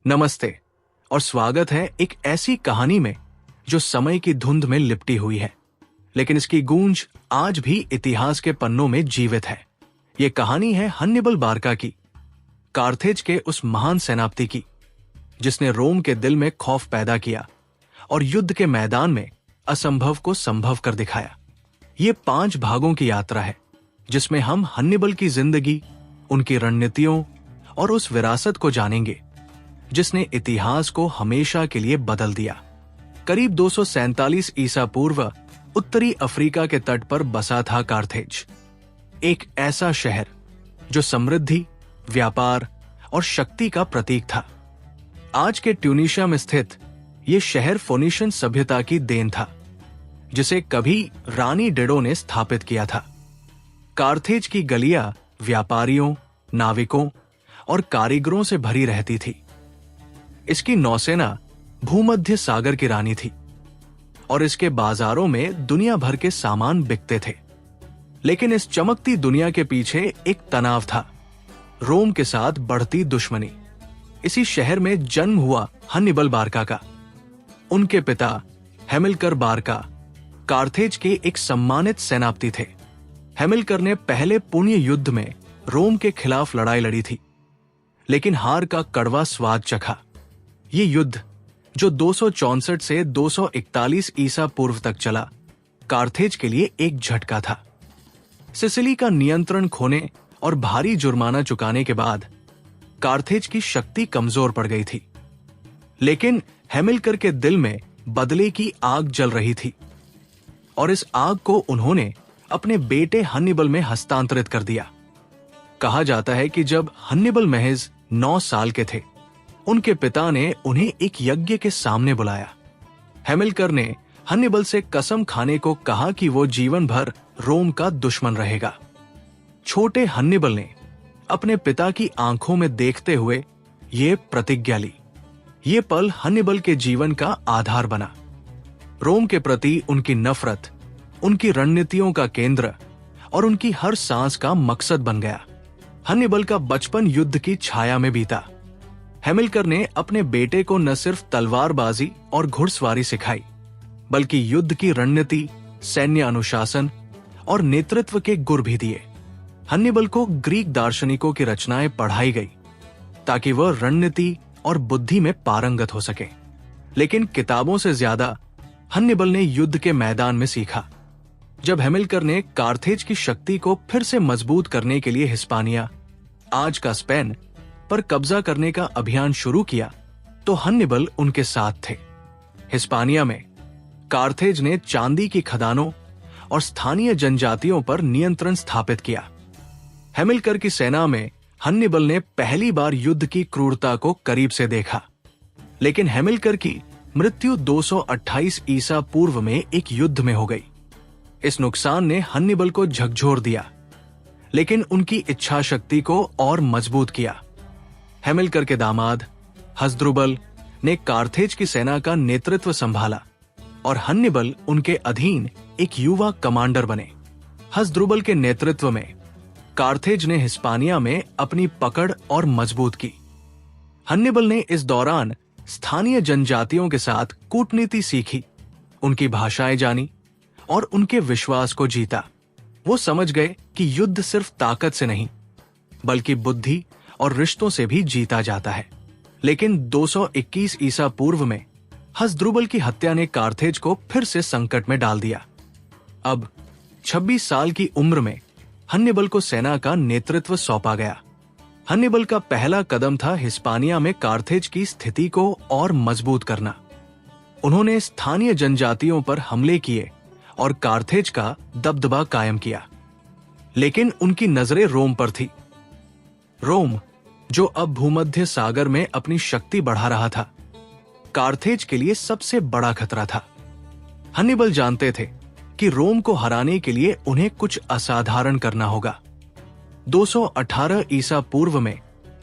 नमस्ते और स्वागत है एक ऐसी कहानी में जो समय की धुंध में लिपटी हुई है, लेकिन इसकी गूंज आज भी इतिहास के पन्नों में जीवित है। ये कहानी है हन्निबल बारका की, कार्थेज के उस महान सेनापति की जिसने रोम के दिल में खौफ पैदा किया और युद्ध के मैदान में असंभव को संभव कर दिखाया। ये 5 भागों की यात्रा है जिसमें हम हन्निबल की जिंदगी, उनकी रणनीतियों और उस विरासत को जानेंगे जिसने इतिहास को हमेशा के लिए बदल दिया। करीब 247 ईसा पूर्व उत्तरी अफ्रीका के तट पर बसा था कार्थेज, एक ऐसा शहर जो समृद्धि, व्यापार और शक्ति का प्रतीक था। आज के ट्यूनीशिया में स्थित यह शहर फोनिशियन सभ्यता की देन था, जिसे कभी रानी डेडो ने स्थापित किया था। कार्थेज की गलियां व्यापारियों, नाविकों और कारीगरों से भरी रहती थी। इसकी नौसेना भूमध्य सागर की रानी थी और इसके बाजारों में दुनिया भर के सामान बिकते थे। लेकिन इस चमकती दुनिया के पीछे एक तनाव था, रोम के साथ बढ़ती दुश्मनी। इसी शहर में जन्म हुआ हन्निबल बारका का। उनके पिता हैमिल्कर बारका कार्थेज के एक सम्मानित सेनापति थे। हैमिल्कर ने पहले पुण्य युद्ध में रोम के खिलाफ लड़ाई लड़ी थी, लेकिन हार का कड़वा स्वाद चखा। ये युद्ध जो 264 से 241 ईसा पूर्व तक चला, कार्थेज के लिए एक झटका था। सिसिली का नियंत्रण खोने और भारी जुर्माना चुकाने के बाद कार्थेज की शक्ति कमजोर पड़ गई थी। लेकिन हैमिल्कर के दिल में बदले की आग जल रही थी और इस आग को उन्होंने अपने बेटे हन्निबल में हस्तांतरित कर दिया। कहा जाता है कि जब हन्निबल महज 9 साल के थे, उनके पिता ने उन्हें एक यज्ञ के सामने बुलाया। हैमिल्कर ने हन्निबल से कसम खाने को कहा कि वो जीवन भर रोम का दुश्मन रहेगा। छोटे हन्निबल ने अपने पिता की आंखों में देखते हुए ये प्रतिज्ञा ली। ये पल हन्निबल के जीवन का आधार बना। रोम के प्रति उनकी नफरत, उनकी रणनीतियों का केंद्र और उनकी हर सांस का मकसद बन गया। हन्निबल का बचपन युद्ध की छाया में बीता। हैमिल्कर ने अपने बेटे को न सिर्फ तलवारबाजी और घुड़सवारी सिखाई, बल्कि युद्ध की रणनीति, सैन्य अनुशासन और नेतृत्व के गुर भी दिए। हन्निबल को ग्रीक दार्शनिकों की रचनाएं पढ़ाई गई ताकि वह रणनीति और बुद्धि में पारंगत हो सके। लेकिन किताबों से ज्यादा हन्निबल ने युद्ध के मैदान में सीखा। जब हैमिल्कर ने कार्थेज की शक्ति को फिर से मजबूत करने के लिए हिस्पानिया, आज का स्पेन, पर कब्जा करने का अभियान शुरू किया, तो हन्निबल उनके साथ थे। हिस्पानिया में कार्थेज ने चांदी की खदानों और स्थानीय जनजातियों पर नियंत्रण स्थापित किया। हैमिल्कर की सेना में हन्निबल ने पहली बार युद्ध की क्रूरता को करीब से देखा। लेकिन हैमिल्कर की मृत्यु 228 ईसा पूर्व में एक युद्ध में हो गई। इस नुकसान ने हन्निबल को झकझोर दिया, लेकिन उनकी इच्छा शक्ति को और मजबूत किया। हैमिल्कर के दामाद हस्द्रुबल ने कार्थेज की सेना का नेतृत्व संभाला और हन्निबल उनके अधीन एक युवा कमांडर बने। हस्द्रुबल के नेतृत्व में कार्थेज ने हिस्पानिया में अपनी पकड़ और मजबूत की। हन्निबल ने इस दौरान स्थानीय जनजातियों के साथ कूटनीति सीखी, उनकी भाषाएं जानी और उनके विश्वास को जीता। वो समझ गए कि युद्ध सिर्फ ताकत से नहीं, बल्कि बुद्धि और रिश्तों से भी जीता जाता है। लेकिन 221 ईसा पूर्व में हस्द्रुबल की हत्या ने कार्थेज को फिर से संकट में डाल दिया। अब 26 साल की उम्र में हन्निबल को सेना का नेतृत्व सौंपा गया। हन्निबल का पहला कदम था हिस्पानिया में कार्थेज की स्थिति को और मजबूत करना। उन्होंने स्थानीय जनजातियों पर हमले किए और कार्थेज का दबदबा कायम किया। लेकिन उनकी नजरें रोम पर थी। रोम, जो अब भूमध्य सागर में अपनी शक्ति बढ़ा रहा था, कार्थेज के लिए सबसे बड़ा खतरा था। हन्निबल जानते थे कि रोम को हराने के लिए उन्हें कुछ असाधारण करना होगा। 218 ईसा पूर्व में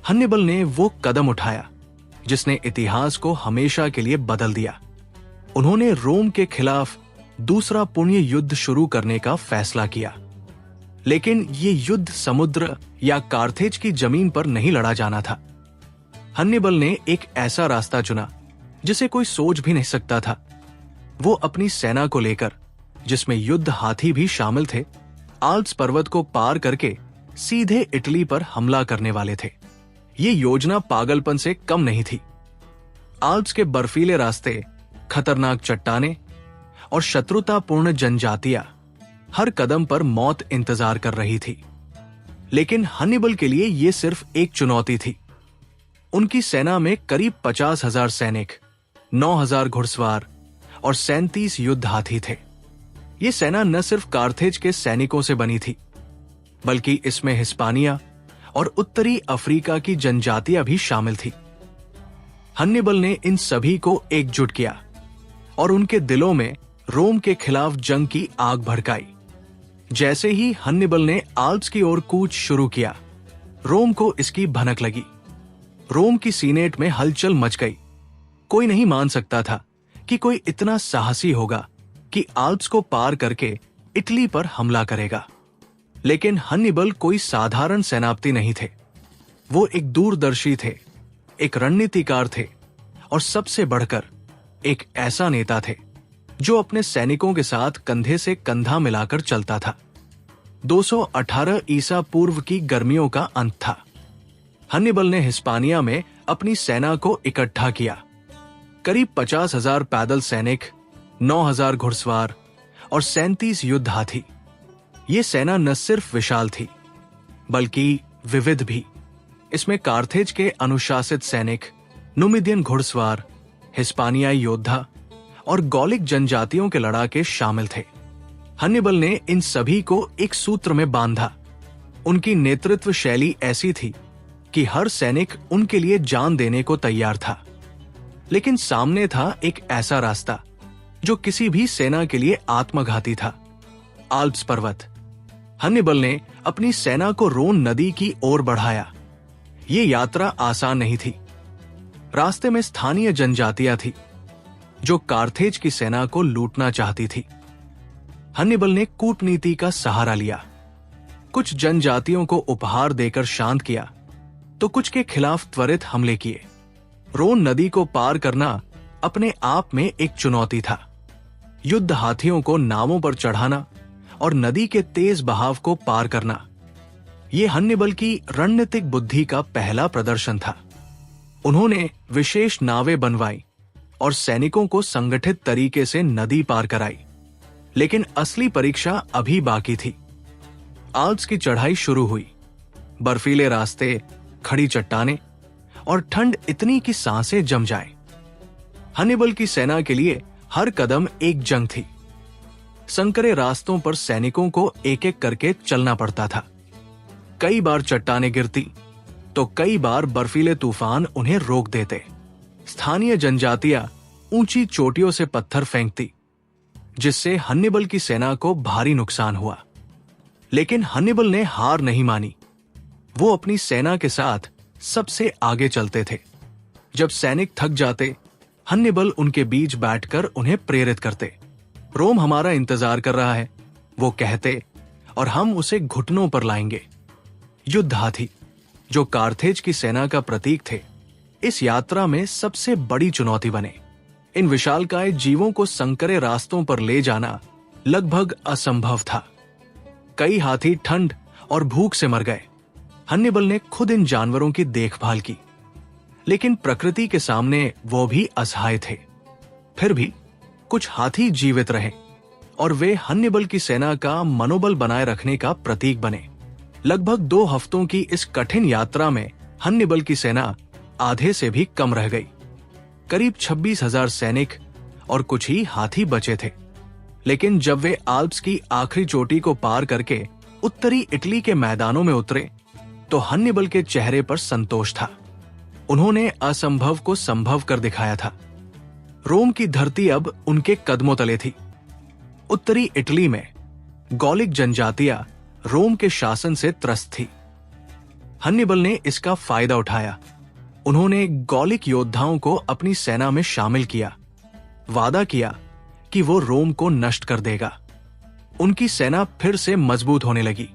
हन्निबल ने वो कदम उठाया जिसने इतिहास को हमेशा के लिए बदल दिया। उन्होंने रोम के खिलाफ दूसरा पुण्य युद्ध शुरू करने का फैसला किया। लेकिन ये युद्ध समुद्र या कार्थेज की जमीन पर नहीं लड़ा जाना था। हन्निबल ने एक ऐसा रास्ता चुना जिसे कोई सोच भी नहीं सकता था। वो अपनी सेना को लेकर, जिसमें युद्ध हाथी भी शामिल थे, आल्प्स पर्वत को पार करके सीधे इटली पर हमला करने वाले थे। ये योजना पागलपन से कम नहीं थी। आल्प्स के बर्फीले रास्ते, खतरनाक चट्टाने और शत्रुतापूर्ण जनजातियां हर कदम पर मौत इंतजार कर रही थी। लेकिन हन्निबल के लिए यह सिर्फ एक चुनौती थी। उनकी सेना में करीब 50,000 सैनिक, 9,000 घुड़सवार और 37 युद्ध हाथी थे। ये सेना न सिर्फ कार्थेज के सैनिकों से बनी थी, बल्कि इसमें हिस्पानिया और उत्तरी अफ्रीका की जनजातियां भी शामिल थी। हन्निबल ने इन सभी को एकजुट किया और उनके दिलों में रोम के खिलाफ जंग की आग भड़काई। जैसे ही हन्निबल ने आल्प्स की ओर कूच शुरू किया, रोम को इसकी भनक लगी। रोम की सीनेट में हलचल मच गई। कोई नहीं मान सकता था कि कोई इतना साहसी होगा कि आल्प्स को पार करके इटली पर हमला करेगा। लेकिन हन्निबल कोई साधारण सेनापति नहीं थे। वो एक दूरदर्शी थे, एक रणनीतिकार थे और सबसे बढ़कर एक ऐसा नेता थे जो अपने सैनिकों के साथ कंधे से कंधा मिलाकर चलता था। 218 ईसा पूर्व की गर्मियों का अंत था। हन्निबल ने हिस्पानिया में अपनी सेना को इकट्ठा किया। करीब 50,000 पैदल सैनिक, 9,000 घुड़सवार और 37 युद्ध हाथी। ये सेना न सिर्फ विशाल थी, बल्कि विविध भी। इसमें कार्थेज के अनुशासित सैनिक, नुमिदियन घुड़सवार, हिस्पानियाई योद्धा और गॉलिक जनजातियों के लड़ाके शामिल थे। हन्निबल ने इन सभी को एक सूत्र में बांधा। उनकी नेतृत्व शैली ऐसी थी कि हर सैनिक उनके लिए जान देने को तैयार था। लेकिन सामने था एक ऐसा रास्ता जो किसी भी सेना के लिए आत्मघाती था, आल्प्स पर्वत। हन्निबल ने अपनी सेना को रोन नदी की ओर बढ़ाया। ये यात्रा आसान नहीं थी। रास्ते में स्थानीय जनजातियां थी जो कार्थेज की सेना को लूटना चाहती थी। हन्निबल ने कूटनीति का सहारा लिया। कुछ जनजातियों को उपहार देकर शांत किया, तो कुछ के खिलाफ त्वरित हमले किए। रोन नदी को पार करना अपने आप में एक चुनौती था। युद्ध हाथियों को नावों पर चढ़ाना और नदी के तेज बहाव को पार करना, यह हन्निबल की रणनीतिक बुद्धि का पहला प्रदर्शन था। उन्होंने विशेष नावें बनवाई और सैनिकों को संगठित तरीके से नदी पार कराई। लेकिन असली परीक्षा अभी बाकी थी। आल्प्स की चढ़ाई शुरू हुई। बर्फीले रास्ते, खड़ी चट्टानें और ठंड इतनी कि सांसें जम जाएं। हन्निबल की सेना के लिए हर कदम एक जंग थी। संकरे रास्तों पर सैनिकों को एक एक करके चलना पड़ता था। कई बार चट्टानें गिरती तो कई बार बर्फीले तूफान उन्हें रोक देते। स्थानीय जनजातियां ऊंची चोटियों से पत्थर फेंकती, जिससे हन्निबल की सेना को भारी नुकसान हुआ। लेकिन हन्निबल ने हार नहीं मानी। वो अपनी सेना के साथ सबसे आगे चलते थे। जब सैनिक थक जाते, हन्निबल उनके बीच बैठकर उन्हें प्रेरित करते। रोम हमारा इंतजार कर रहा है, वो कहते, और हम उसे घुटनों पर लाएंगे। युद्ध हाथी, जो कार्थेज की सेना का प्रतीक थे, इस यात्रा में सबसे बड़ी चुनौती बने। इन विशालकाय जीवों को संकरे रास्तों पर ले जाना लगभग असंभव था। कई हाथी ठंड और भूख से मर गए। हन्निबल ने खुद इन जानवरों की देखभाल की, लेकिन प्रकृति के सामने वो भी असहाय थे। फिर भी कुछ हाथी जीवित रहे और वे हन्निबल की सेना का मनोबल बनाए रखने का प्रतीक बने। लगभग 2 हफ्तों की इस कठिन यात्रा में हन्निबल की सेना आधे से भी कम रह गई। करीब 26,000 सैनिक और कुछ ही हाथी बचे थे। लेकिन जब वे आल्प्स की आखिरी चोटी को पार करके उत्तरी इटली के मैदानों में उतरे, तो हन्निबल के चेहरे पर संतोष था। उन्होंने असंभव को संभव कर दिखाया था। रोम की धरती अब उनके कदमों तले थी। उत्तरी इटली में गॉलिक जनजातियां रोम के शासन से त्रस्त थी। हन्निबल ने इसका फायदा उठाया। उन्होंने गॉलिक योद्धाओं को अपनी सेना में शामिल किया, वादा किया कि वो रोम को नष्ट कर देगा। उनकी सेना फिर से मजबूत होने लगी।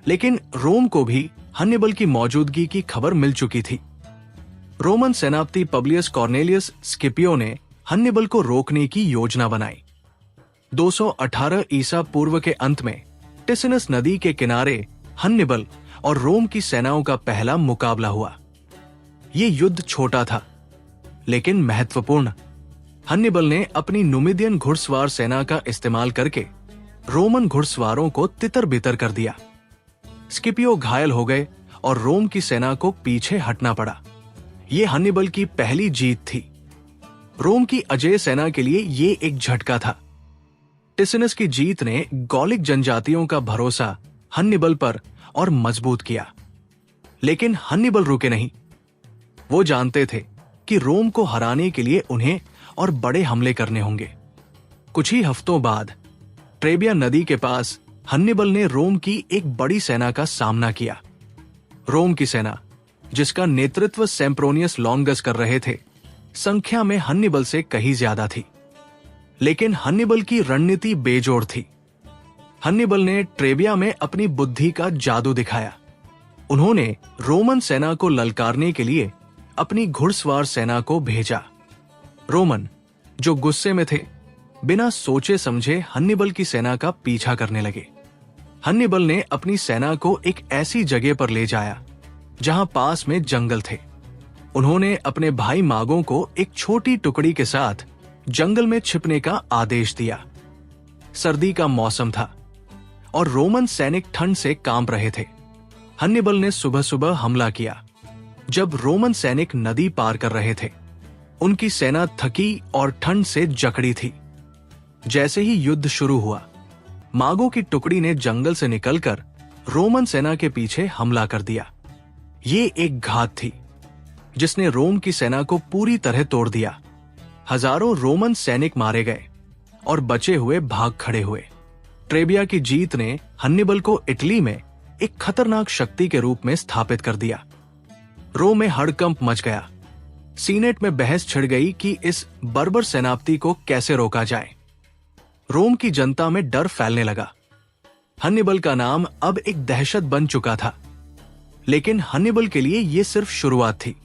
लेकिन रोम को भी हन्निबल की मौजूदगी की खबर मिल चुकी थी। रोमन सेनापति पब्लियस कॉर्नेलियस स्किपियो ने हन्निबल को रोकने की योजना बनाई। 218 ईसा पूर्व के अंत में टिसिनस नदी के किनारे हन्निबल और रोम की सेनाओं का पहला मुकाबला हुआ। ये युद्ध छोटा था लेकिन महत्वपूर्ण। हन्निबल ने अपनी नुमिदियन घुड़सवार सेना का इस्तेमाल करके रोमन घुड़सवारों को तितर-बितर कर दिया। स्किपियो घायल हो गए और रोम की सेना को पीछे हटना पड़ा। ये हन्निबल की पहली जीत थी। रोम की अजेय सेना के लिए ये एक झटका था। टिसिनस की जीत ने गॉलिक जनजातियों का भरोसा हन्निबल पर और मजबूत किया। लेकिन हन्निबल रुके नहीं। वो जानते थे कि रोम को हराने के लिए उन्हें और बड़े हमले करने होंगे। कुछ ही हफ्तों बाद ट्रेबिया नदी के पास हन्निबल ने रोम की एक बड़ी सेना का सामना किया। रोम की सेना, जिसका नेतृत्व सेम्प्रोनियस लॉन्गस कर रहे थे, संख्या में हन्निबल से कहीं ज्यादा थी। लेकिन हन्निबल की रणनीति बेजोड़ थी। हन्निबल ने ट्रेबिया में अपनी बुद्धि का जादू दिखाया। उन्होंने रोमन सेना को ललकारने के लिए अपनी घुड़सवार सेना को भेजा। रोमन, जो गुस्से में थे, बिना सोचे समझे हन्निबल की सेना का पीछा करने लगे। हन्निबल ने अपनी सेना को एक ऐसी जगह पर ले जाया जहां पास में जंगल थे। उन्होंने अपने भाई मागों को एक छोटी टुकड़ी के साथ जंगल में छिपने का आदेश दिया। सर्दी का मौसम था और रोमन सैनिक ठंड से कांप रहे थे। हन्निबल ने सुबह सुबह हमला किया जब रोमन सैनिक नदी पार कर रहे थे। उनकी सेना थकी और ठंड से जकड़ी थी। जैसे ही युद्ध शुरू हुआ, मागों की टुकड़ी ने जंगल से निकलकर रोमन सेना के पीछे हमला कर दिया। ये एक घात थी जिसने रोम की सेना को पूरी तरह तोड़ दिया। हजारों रोमन सैनिक मारे गए और बचे हुए भाग खड़े हुए। ट्रेबिया की जीत ने हन्निबल को इटली में एक खतरनाक शक्ति के रूप में स्थापित कर दिया। रोम में हड़कंप मच गया। सीनेट में बहस छिड़ गई कि इस बर्बर सेनापति को कैसे रोका जाए। रोम की जनता में डर फैलने लगा। हन्निबल का नाम अब एक दहशत बन चुका था। लेकिन हन्निबल के लिए यह सिर्फ शुरुआत थी।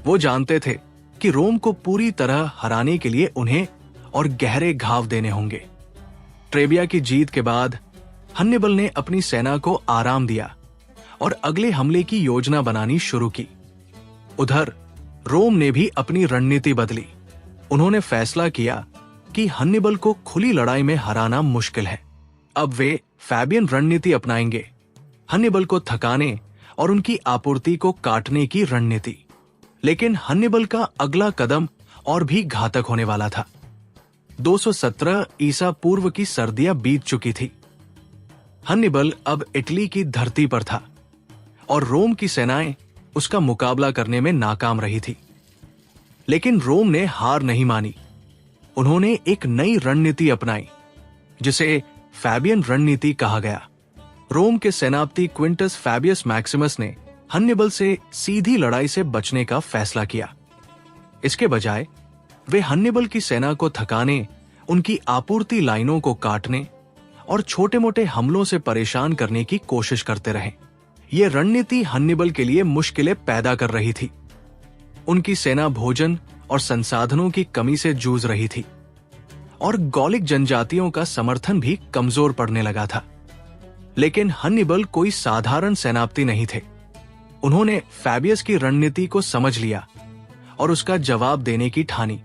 वो जानते थे कि रोम को पूरी तरह हराने के लिए उन्हें और गहरे घाव देने होंगे। ट्रेबिया की जीत के बाद हन्निबल ने अपनी सेना को आराम दिया और अगले हमले की योजना बनानी शुरू की। उधर रोम ने भी अपनी रणनीति बदली। उन्होंने फैसला किया कि हन्निबल को खुली लड़ाई में हराना मुश्किल है। अब वे फैबियन रणनीति अपनाएंगे, हन्निबल को थकाने और उनकी आपूर्ति को काटने की रणनीति। लेकिन हन्निबल का अगला कदम और भी घातक होने वाला था। 217 ईसा पूर्व की सर्दियां बीत चुकी थी। हन्निबल अब इटली की धरती पर था और रोम की सेनाएं उसका मुकाबला करने में नाकाम रही थी। लेकिन रोम ने हार नहीं मानी। उन्होंने एक नई रणनीति अपनाई जिसे फैबियन रणनीति कहा गया। रोम के सेनापति क्विंटस फैबियस मैक्सिमस ने हन्निबल से सीधी लड़ाई से बचने का फैसला किया। इसके बजाय वे हन्निबल की सेना को थकाने, उनकी आपूर्ति लाइनों को काटने और छोटे-मोटे हमलों से परेशान करने की कोशिश करते रहे। यह रणनीति हन्निबल के लिए मुश्किलें पैदा कर रही थी। उनकी सेना भोजन और संसाधनों की कमी से जूझ रही थी और गॉलिक जनजातियों का समर्थन भी कमजोर पड़ने लगा था। लेकिन हन्निबल कोई साधारण सेनापति नहीं थे। उन्होंने फैबियस की रणनीति को समझ लिया और उसका जवाब देने की ठानी।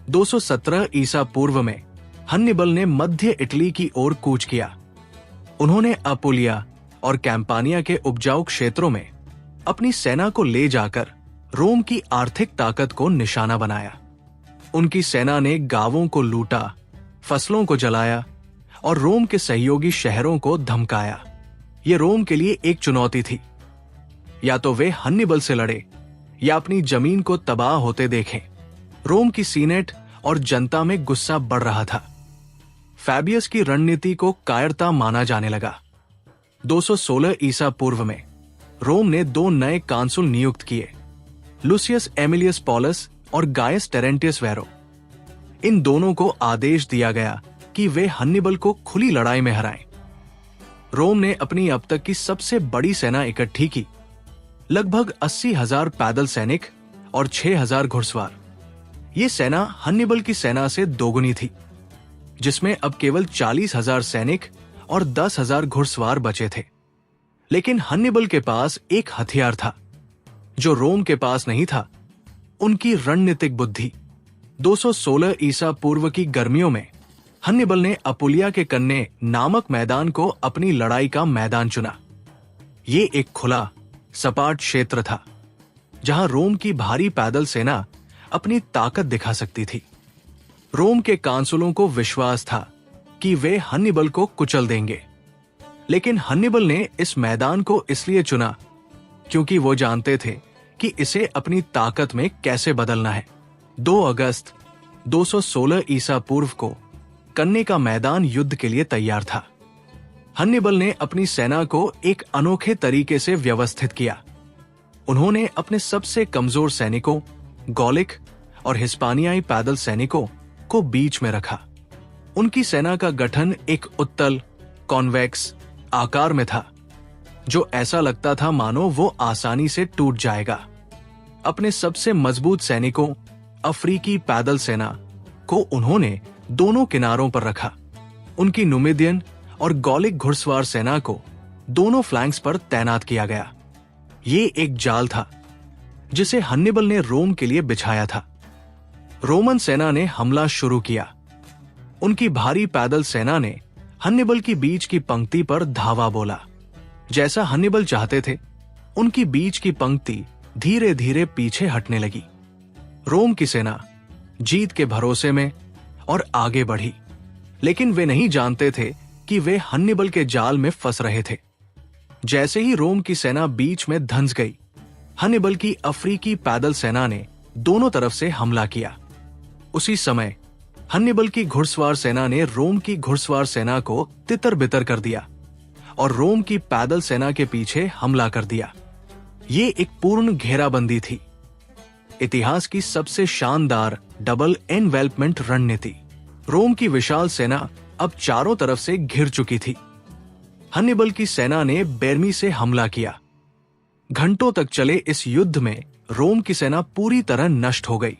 217 ईसा पूर्व में हन्निबल ने मध्य इटली की ओर कूच किया। उन्होंने अपुलिया और कैंपानिया के उपजाऊ क्षेत्रों में अपनी सेना को ले जाकर रोम की आर्थिक ताकत को निशाना बनाया। उनकी सेना ने गांवों को लूटा, फसलों को जलाया और रोम के सहयोगी शहरों को धमकाया। ये रोम के लिए एक चुनौती थी। या तो वे हन्निबल से लड़े या अपनी जमीन को तबाह होते देखें। रोम की सीनेट और जनता में गुस्सा बढ़ रहा था। फैबियस की रणनीति को कायरता माना जाने लगा। 216 ईसा पूर्व में रोम ने 2 नए कांसुल नियुक्त किए, लुसियस एमिलियस पॉलस और गायस टेरेंटियस वेरो। इन दोनों को आदेश दिया गया कि वे हन्निबल को खुली लड़ाई में हराएं। रोम ने अपनी अब तक की सबसे बड़ी सेना इकट्ठी की। लगभग 80,000 पैदल सैनिक और 6,000 घुड़सवार। ये सेना हन्निबल की सेना से दोगुनी थी, जिसमें अब केवल 40,000 सैनिक और 10,000 घुड़सवार बचे थे। लेकिन हन्निबल के पास एक हथियार था जो रोम के पास नहीं था, उनकी रणनीतिक बुद्धि। 216 ईसा पूर्व की गर्मियों में हन्निबल ने अपुलिया के कन्ने नामक मैदान को अपनी लड़ाई का मैदान चुना। ये एक खुला, सपाट क्षेत्र था जहां रोम की भारी पैदल सेना अपनी ताकत दिखा सकती थी। रोम के कांसुलों को विश्वास था कि वे हन्निबल को कुचल देंगे, लेकिन हन्निबल ने इस मैदान को इसलिए चुना क्योंकि वो जानते थे कि इसे अपनी ताकत में कैसे बदलना है। 2 अगस्त 216 ईसा पूर्व को कन्ने का मैदान युद्ध के लिए तैयार था। हन्निबल ने अपनी सेना को एक अनोखे तरीके से व्यवस्थित किया। उन्होंने अपने सबसे कमजोर सैनिकों, गॉलिक और हिस्पानियाई पैदल सैनिकों को बीच में रखा। उनकी सेना का गठन एक उत्तल, कॉन्वेक्स आकार में था, जो ऐसा लगता था मानो वो आसानी से टूट जाएगा। अपने सबसे मजबूत सैनिकों, अफ्रीकी पैदल सेना को उन्होंने दोनों किनारों पर रखा। उनकी नुमिदियन और गॉलिक घुड़सवार सेना को दोनों फ्लैंक्स पर तैनात किया गया। ये एक जाल था जिसे हन्निबल ने रोम के लिए बिछाया था। रोमन सेना ने हमला शुरू किया। उनकी भारी पैदल सेना ने हन्निबल की बीच की पंक्ति पर धावा बोला। जैसा हन्निबल चाहते थे, उनकी बीच की पंक्ति धीरे धीरे पीछे हटने लगी। रोम की सेना जीत के भरोसे में और आगे बढ़ी, लेकिन वे नहीं जानते थे कि वे हन्निबल के जाल में फंस रहे थे। जैसे ही रोम की सेना बीच में धंस गई, हन्निबल की अफ्रीकी पैदल सेना ने दोनों तरफ से हमला किया। उसी समय हन्निबल की घुड़सवार सेना ने रोम की घुड़सवार सेना को तितर-बितर कर दिया और रोम की पैदल सेना के पीछे हमला कर दिया। ये एक पूर्ण घेराबंदी थी, इतिहास की सबसे शानदार डबल एनवेल्पमेंट रणनीति। रोम की विशाल सेना अब चारों तरफ से घिर चुकी थी। हन्निबल की सेना ने बेरमी से हमला किया। घंटों तक चले इस युद्ध में रोम की सेना पूरी तरह नष्ट हो गई।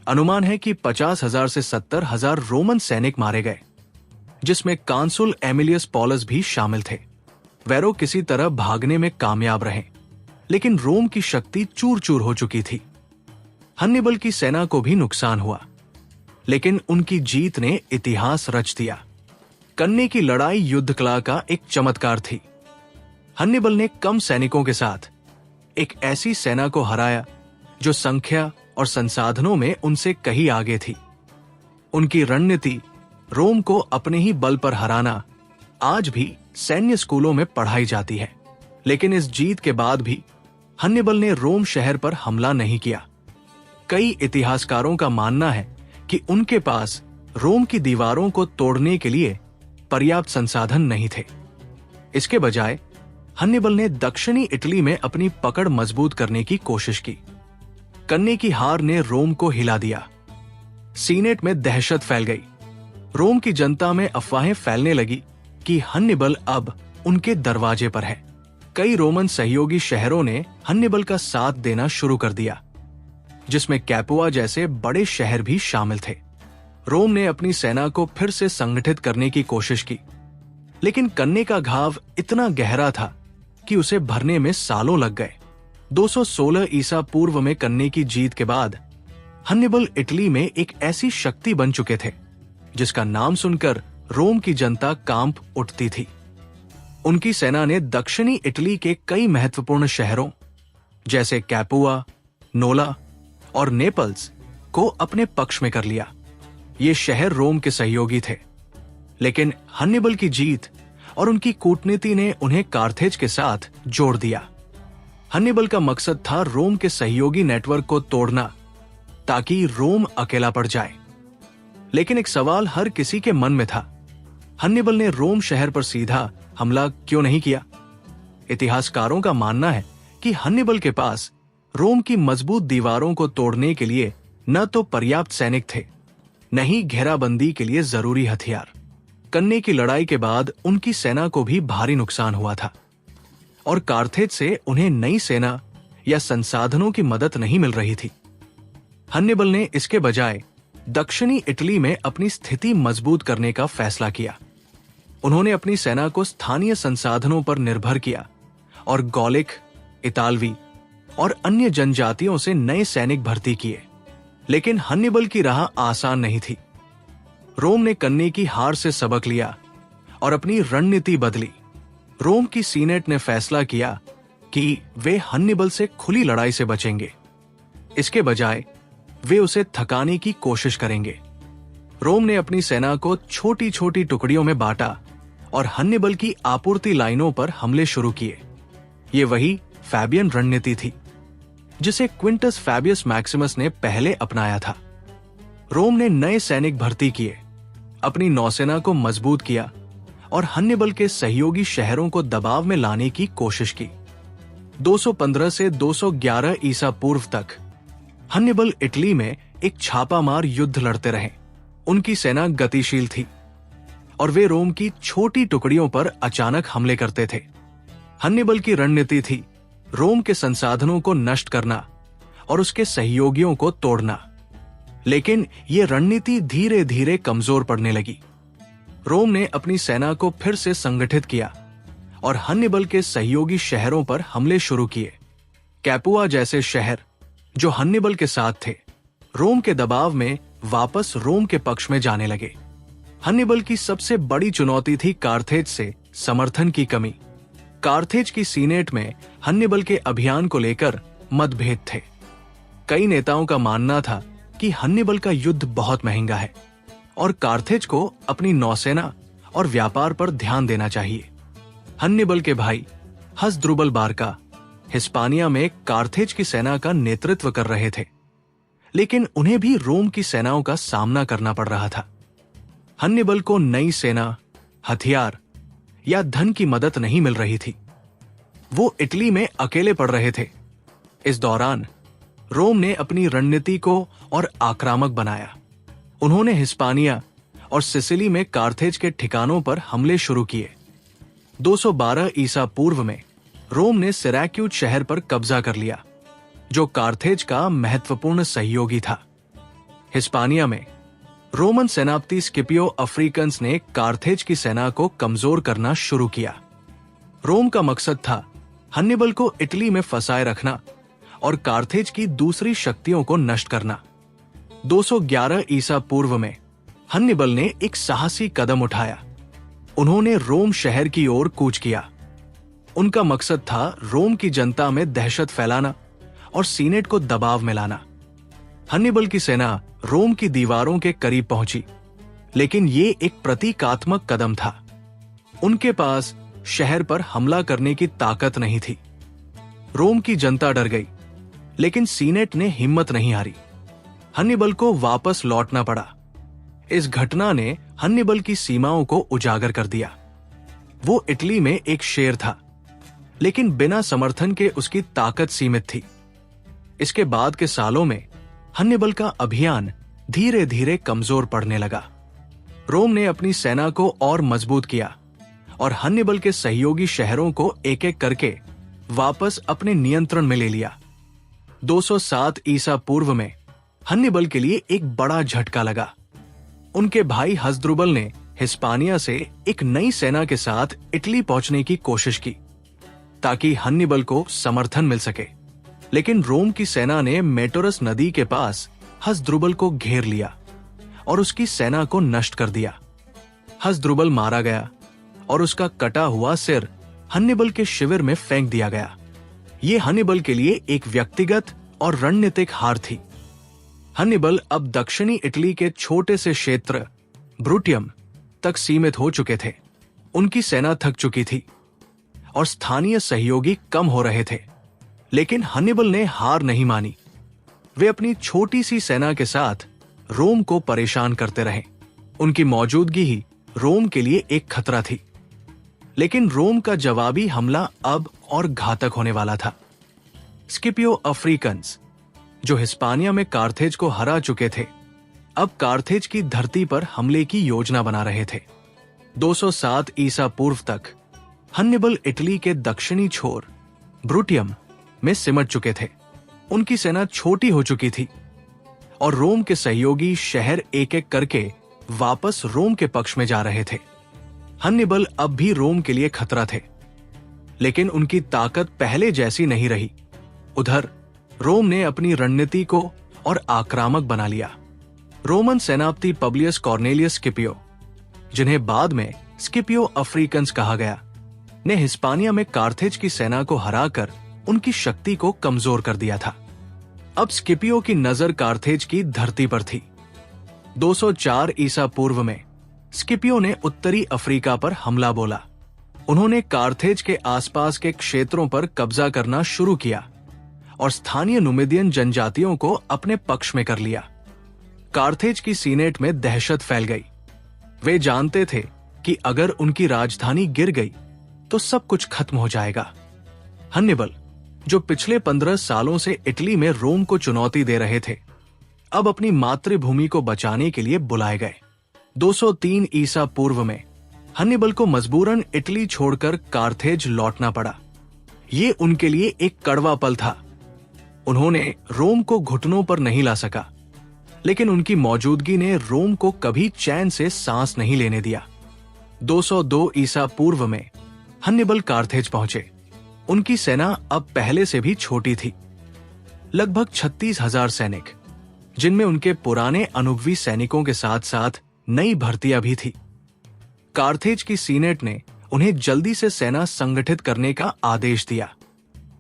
अनुमान है कि 50,000 से 70,000 रोमन सैनिक मारे गए, जिसमें कांसुल एमिलियस पॉलस भी शामिल थे। वेरो किसी तरह भागने में कामयाब रहे, लेकिन रोम की शक्ति चूर चूर हो चुकी थी। हन्निबल की सेना को भी नुकसान हुआ, लेकिन उनकी जीत ने इतिहास रच दिया। कन्ने की लड़ाई युद्ध कला का एक चमत्कार थी। हन्निबल ने कम सैनिकों के साथ एक ऐसी सेना को हराया जो संख्या और संसाधनों में उनसे कहीं आगे थी। उनकी रणनीति, रोम को अपने ही बल पर हराना, आज भी सैन्य स्कूलों में पढ़ाई जाती है। लेकिन इस जीत के बाद भी हन्निबल ने रोम शहर पर हमला नहीं किया। कई इतिहासकारों का मानना है कि उनके पास रोम की दीवारों को तोड़ने के लिए पर्याप्त संसाधन नहीं थे। इसके बजाय हन्निबल ने दक्षिणी इटली में अपनी पकड़ मजबूत करने की कोशिश की। कन्ने की हार ने रोम को हिला दिया। सीनेट में दहशत फैल गई। रोम की जनता में अफवाहें फैलने लगी कि हन्निबल अब उनके दरवाजे पर है। कई रोमन सहयोगी शहरों ने हन्निबल का साथ देना शुरू कर दिया, जिसमें कैपुआ जैसे बड़े शहर भी शामिल थे। रोम ने अपनी सेना को फिर से संगठित करने की कोशिश की, लेकिन कन्ने का घाव इतना गहरा था कि उसे भरने में सालों लग गए। 216 ईसा पूर्व में कन्ने की जीत के बाद हन्निबल इटली में एक ऐसी शक्ति बन चुके थे जिसका नाम सुनकर रोम की जनता कांप उठती थी। उनकी सेना ने दक्षिणी इटली के कई महत्वपूर्ण शहरों जैसे कैपुआ, नोला और नेपल्स को अपने पक्ष में कर लिया। ये शहर रोम के सहयोगी थे, लेकिन हन्निबल की जीत और उनकी कूटनीति ने उन्हें कार्थेज के साथ जोड़ दिया। हन्निबल का मकसद था रोम के सहयोगी नेटवर्क को तोड़ना ताकि रोम अकेला पड़ जाए। लेकिन एक सवाल हर किसी के मन में था, हन्निबल ने रोम शहर पर सीधा हमला क्यों नहीं किया? इतिहासकारों का मानना है कि हन्निबल के पास रोम की मजबूत दीवारों को तोड़ने के लिए न तो पर्याप्त सैनिक थे, न ही घेराबंदी के लिए जरूरी हथियार। कन्ने की लड़ाई के बाद उनकी सेना को भी भारी नुकसान हुआ था और कार्थेज से उन्हें नई सेना या संसाधनों की मदद नहीं मिल रही थी। हन्निबल ने इसके बजाय दक्षिणी इटली में अपनी स्थिति मजबूत करने का फैसला किया। उन्होंने अपनी सेना को स्थानीय संसाधनों पर निर्भर किया और गॉलिक, इतालवी और अन्य जनजातियों से नए सैनिक भर्ती किए। लेकिन हन्निबल की राह आसान नहीं थी। रोम ने कन्नी की हार से सबक लिया और अपनी रणनीति बदली। रोम की सीनेट ने फैसला किया कि वे हन्निबल से खुली लड़ाई से बचेंगे। इसके बजाय वे उसे थकाने की कोशिश करेंगे। रोम ने अपनी सेना को छोटी छोटी टुकड़ियों में बांटा और हन्निबल की आपूर्ति लाइनों पर हमले शुरू किए। ये वही फैबियन रणनीति थी जिसे क्विंटस फैबियस मैक्सिमस ने पहले अपनाया था। रोम ने नए सैनिक भर्ती किए, अपनी नौसेना को मजबूत किया और हन्निबल के सहयोगी शहरों को दबाव में लाने की कोशिश की। 215 से 211 ईसा पूर्व तक हन्निबल इटली में एक छापामार युद्ध लड़ते रहे। उनकी सेना गतिशील थी और वे रोम की छोटी टुकड़ियों पर अचानक हमले करते थे। हन्निबल की रणनीति थी रोम के संसाधनों को नष्ट करना और उसके सहयोगियों को तोड़ना। लेकिन यह रणनीति धीरे धीरे कमजोर पड़ने लगी। रोम ने अपनी सेना को फिर से संगठित किया और हन्निबल के सहयोगी शहरों पर हमले शुरू किए। कैपुआ जैसे शहर जो हन्निबल के साथ थे, रोम के दबाव में वापस रोम के पक्ष में जाने लगे। हन्निबल की सबसे बड़ी चुनौती थी कार्थेज से समर्थन की कमी। कार्थेज की सीनेट में हन्निबल के अभियान को लेकर मतभेद थे। कई नेताओं का मानना था कि हन्निबल का युद्ध बहुत महंगा है और कार्थेज को अपनी नौसेना और व्यापार पर ध्यान देना चाहिए। हन्निबल के भाई हसद्रुबल बारका हिस्पानिया में कार्थेज की सेना का नेतृत्व कर रहे थे, लेकिन उन्हें भी रोम की सेनाओं का सामना करना पड़ रहा था। हन्निबल को नई सेना, हथियार या धन की मदद नहीं मिल रही थी। वो इटली में अकेले पड़ रहे थे। इस दौरान रोम ने अपनी रणनीति को और आक्रामक बनाया। उन्होंने हिस्पानिया और सिसिली में कार्थेज के ठिकानों पर हमले शुरू किए। 212 ईसा पूर्व में रोम ने सिरैक्यूज शहर पर कब्जा कर लिया, जो कार्थेज का महत्वपूर्ण सहयोगी था। हिस्पानिया में रोमन सेनापति स्किपियो अफ्रीकन्स ने कार्थेज की सेना को कमजोर करना शुरू किया। रोम का मकसद था हन्निबल को इटली में फंसाए रखना और कार्थेज की दूसरी शक्तियों को नष्ट करना। 211 ईसा पूर्व में हन्निबल ने एक साहसी कदम उठाया। उन्होंने रोम शहर की ओर कूच किया। उनका मकसद था रोम की जनता में दहशत फैलाना और सीनेट को दबाव में लाना। हन्निबल की सेना रोम की दीवारों के करीब पहुंची, लेकिन ये एक प्रतीकात्मक कदम था। उनके पास शहर पर हमला करने की ताकत नहीं थी। रोम की जनता डर गई, लेकिन सीनेट ने हिम्मत नहीं हारी। हन्निबल को वापस लौटना पड़ा। इस घटना ने हन्निबल की सीमाओं को उजागर कर दिया। वो इटली में एक शेर था, लेकिन बिना समर्थन के उसकी ताकत सीमित थी। इसके बाद के सालों में हन्निबल का अभियान धीरे धीरे कमजोर पड़ने लगा। रोम ने अपनी सेना को और मजबूत किया और हन्निबल के सहयोगी शहरों को एक एक करके वापस अपने नियंत्रण में ले लिया। 207 ईसा पूर्व में हन्निबल के लिए एक बड़ा झटका लगा। उनके भाई हसद्रुबल ने हिस्पानिया से एक नई सेना के साथ इटली पहुंचने की कोशिश की ताकि हन्निबल को समर्थन मिल सके, लेकिन रोम की सेना ने मेटोरस नदी के पास हसद्रुबल को घेर लिया और उसकी सेना को नष्ट कर दिया। हसद्रुबल मारा गया और उसका कटा हुआ सिर हन्निबल के शिविर में फेंक दिया गया। ये हन्निबल के लिए एक व्यक्तिगत और रणनीतिक हार थी। हन्निबल अब दक्षिणी इटली के छोटे से क्षेत्र ब्रूटियम तक सीमित हो चुके थे। उनकी सेना थक चुकी थी और स्थानीय सहयोगी कम हो रहे थे, लेकिन हन्निबल ने हार नहीं मानी। वे अपनी छोटी सी सेना के साथ रोम को परेशान करते रहे। उनकी मौजूदगी ही रोम के लिए एक खतरा थी, लेकिन रोम का जवाबी हमला अब और घातक होने वाला था। स्किपियो अफ्रीकन्स, जो हिस्पानिया में कार्थेज को हरा चुके थे, अब कार्थेज की धरती पर हमले की योजना बना रहे थे। 207 ईसा पूर्व तक हन्निबल इटली के दक्षिणी छोर ब्रूटियम में सिमट चुके थे। उनकी सेना छोटी हो चुकी थी और रोम के सहयोगी शहर एक एक करके वापस रोम के पक्ष में जा रहे थे। हन्निबल अब भी रोम के लिए खतरा थे, लेकिन उनकी ताकत पहले जैसी नहीं रही। उधर रोम ने अपनी रणनीति को और आक्रामक बना लिया। रोमन सेनापति पब्लियस कॉर्नेलियस स्किपियो, जिन्हें बाद में स्किपियो अफ्रीकन्स कहा गया, ने हिस्पानिया में कार्थेज की सेना को हराकर उनकी शक्ति को कमजोर कर दिया था। अब स्किपियो की नजर कार्थेज की धरती पर थी। 204 ईसा पूर्व में स्किपियो ने उत्तरी अफ्रीका पर हमला बोला। उन्होंने कार्थेज के आसपास के क्षेत्रों पर कब्जा करना शुरू किया और स्थानीय नुमिदियन जनजातियों को अपने पक्ष में कर लिया। कार्थेज की सीनेट में दहशत फैल गई। वे जानते थे कि अगर उनकी राजधानी गिर गई तो सब कुछ खत्म हो जाएगा। हन्निबल, जो पिछले 15 सालों से इटली में रोम को चुनौती दे रहे थे, अब अपनी मातृभूमि को बचाने के लिए बुलाए गए। 203 ईसा पूर्व में हन्निबल को मजबूरन इटली छोड़कर कार्थेज लौटना पड़ा। ये उनके लिए एक कड़वा पल था। उन्होंने रोम को घुटनों पर नहीं ला सका, लेकिन उनकी मौजूदगी ने रोम को कभी चैन से सांस नहीं लेने दिया। 202 ईसा पूर्व में हन्निबल कार्थेज पहुंचे। उनकी सेना अब पहले से भी छोटी थी, लगभग 36,000 सैनिक, जिनमें उनके पुराने अनुभवी सैनिकों के साथ साथ नई भर्तियां भी थी। कार्थेज की सीनेट ने उन्हें जल्दी से सेना संगठित करने का आदेश दिया।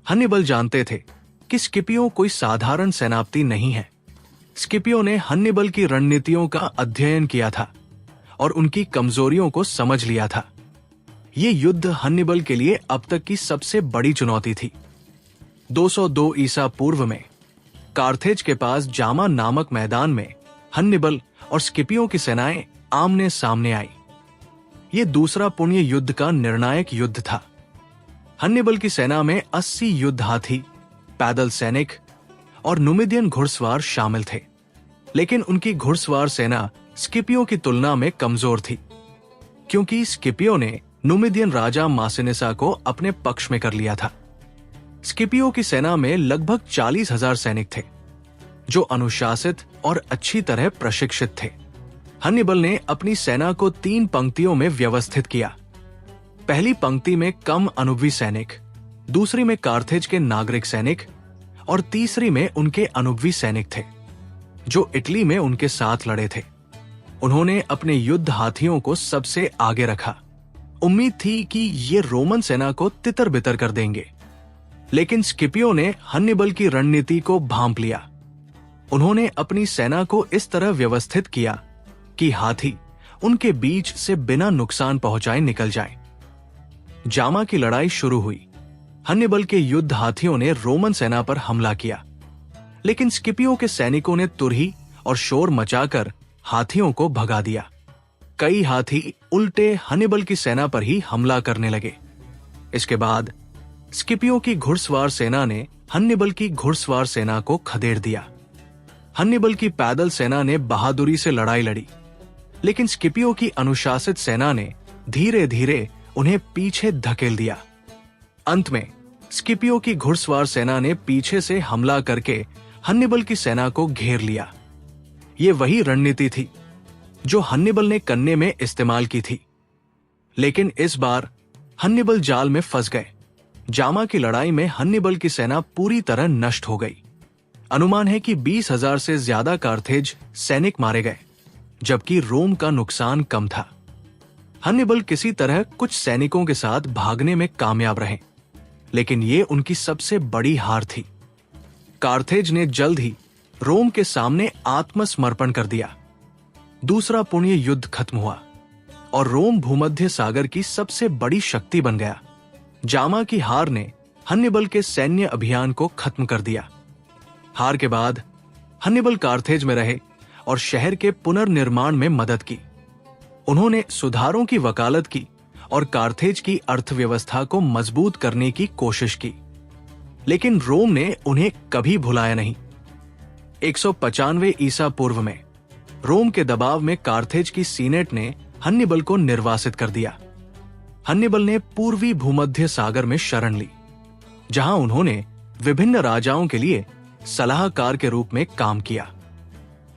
हन्निबल जानते थे कि स्किपियो कोई साधारण सेनापति नहीं है। स्किपियो ने हन्निबल की रणनीतियों का अध्ययन किया था और उनकी कमजोरियों को समझ लिया था। ये युद्ध हन्निबल के लिए अब तक की सबसे बड़ी चुनौती थी। 202 ईसा पूर्व में कार्थेज के पास जामा नामक मैदान में हन्निबल और स्किपियो की सेनाएं आमने सामने आई। ये दूसरा पुण्य युद्ध का निर्णायक युद्ध था। हन्निबल की सेना में 80 युद्ध हाथी, पैदल सैनिक और नुमिदियन घुड़सवार शामिल थे, लेकिन उनकी घुड़सवार सेना स्किपियो की तुलना में कमजोर थी, क्योंकि स्किपियो ने नुमिदियन राजा मासिनिसा को अपने पक्ष में कर लिया था। स्किपियो की सेना में लगभग 40,000 सैनिक थे, जो अनुशासित और अच्छी तरह प्रशिक्षित थे। हन्निबल ने अपनी सेना को 3 पंक्तियों में व्यवस्थित किया। पहली पंक्ति में कम अनुभवी सैनिक, दूसरी में कार्थेज के नागरिक सैनिक और तीसरी में उनके अनुभवी सैनिक थे, जो इटली में उनके साथ लड़े थे। उन्होंने अपने युद्ध हाथियों को सबसे आगे रखा। उम्मीद थी कि ये रोमन सेना को तितर बितर कर देंगे, लेकिन स्किपियो ने हन्निबल की रणनीति को भांप लिया। उन्होंने अपनी सेना को इस तरह व्यवस्थित किया कि हाथी उनके बीच से बिना नुकसान पहुंचाए निकल जाएं। जामा की लड़ाई शुरू हुई। हन्निबल के युद्ध हाथियों ने रोमन सेना पर हमला किया, लेकिन स्किपियो के सैनिकों ने तुरही और शोर मचाकर हाथियों को भगा दिया। कई हाथी उल्टे हन्निबल की सेना पर ही हमला करने लगे। इसके बाद स्किपियो की घुड़सवार सेना ने हन्निबल की घुड़सवार सेना को खदेड़ दिया। हन्निबल की पैदल सेना ने बहादुरी से लड़ाई लड़ी, लेकिन स्किपियो की अनुशासित सेना ने धीरे धीरे उन्हें पीछे धकेल दिया। अंत में स्किपियो की घुड़सवार सेना ने पीछे से हमला करके हन्निबल की सेना को घेर लिया। ये वही रणनीति थी जो हन्निबल ने कन्ने में इस्तेमाल की थी, लेकिन इस बार हन्निबल जाल में फंस गए। जामा की लड़ाई में हन्निबल की सेना पूरी तरह नष्ट हो गई। अनुमान है कि 20,000 से ज्यादा कार्थेज सैनिक मारे गए, जबकि रोम का नुकसान कम था। हन्निबल किसी तरह कुछ सैनिकों के साथ भागने में कामयाब रहे, लेकिन ये उनकी सबसे बड़ी हार थी। कार्थेज ने जल्द ही रोम के सामने आत्मसमर्पण कर दिया। दूसरा पुण्य युद्ध खत्म हुआ और रोम भूमध्य सागर की सबसे बड़ी शक्ति बन गया। जामा की हार ने हन्निबल के सैन्य अभियान को खत्म कर दिया। हार के बाद हन्निबल कार्थेज में रहे और शहर के पुनर्निर्माण में मदद की। उन्होंने सुधारों की वकालत की और कार्थेज की अर्थव्यवस्था को मजबूत करने की कोशिश की, लेकिन रोम ने उन्हें कभी भुलाया नहीं। 195 ईसा पूर्व में रोम के दबाव में कार्थेज की सीनेट ने हन्निबल को निर्वासित कर दिया। हन्निबल ने पूर्वी भूमध्य सागर में शरण ली, जहां उन्होंने विभिन्न राजाओं के लिए सलाहकार के रूप में काम किया।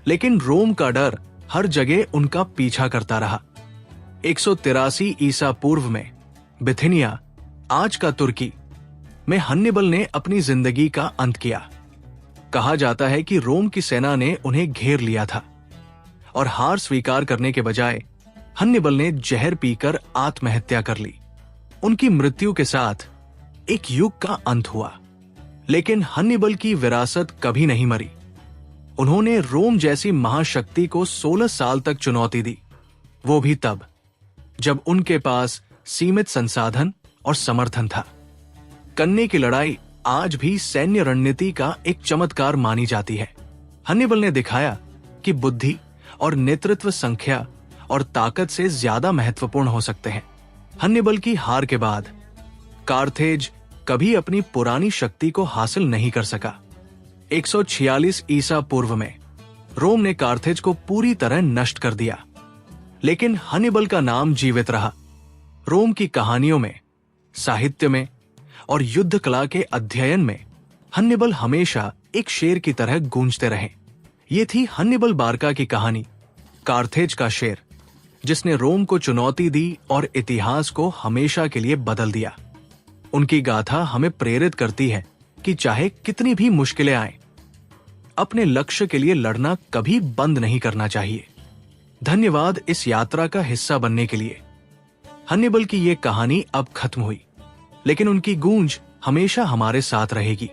लेकिन रोम का डर हर जगह उनका पीछा करता रहा। 183 ईसा पूर्व में बिथिनिया, आज का तुर्की, में हन्निबल ने अपनी जिंदगी का अंत किया। कहा जाता है कि रोम की सेना ने उन्हें घेर लिया था और हार स्वीकार करने के बजाय हन्निबल ने जहर पीकर आत्महत्या कर ली। उनकी मृत्यु के साथ एक युग का अंत हुआ। लेकिन हन्निबल की विरासत कभी नहीं मरी। उन्होंने रोम जैसी महाशक्ति को 16 साल तक चुनौती दी, वो भी तब जब उनके पास सीमित संसाधन और समर्थन था। कन्ने की लड़ाई आज भी सैन्य रणनीति का एक चमत्कार मानी जाती है। हन्निबल ने दिखाया कि बुद्धि और नेतृत्व संख्या और ताकत से ज्यादा महत्वपूर्ण हो सकते हैं। हन्निबल की हार के बाद कार्थेज कभी अपनी पुरानी शक्ति को हासिल नहीं कर सका। 146 ईसा पूर्व में रोम ने कार्थेज को पूरी तरह नष्ट कर दिया। लेकिन हन्निबल का नाम जीवित रहा। रोम की कहानियों में, साहित्य में और युद्ध कला के अध्ययन में हन्निबल हमेशा एक शेर की तरह गूंजते रहे। ये थी हन्निबल बारका की कहानी, कार्थेज का शेर, जिसने रोम को चुनौती दी और इतिहास को हमेशा के लिए बदल दिया। उनकी गाथा हमें प्रेरित करती है कि चाहे कितनी भी मुश्किलें आएं, अपने लक्ष्य के लिए लड़ना कभी बंद नहीं करना चाहिए। धन्यवाद इस यात्रा का हिस्सा बनने के लिए। हन्निबल की ये कहानी अब खत्म हुई, लेकिन उनकी गूंज हमेशा हमारे साथ रहेगी।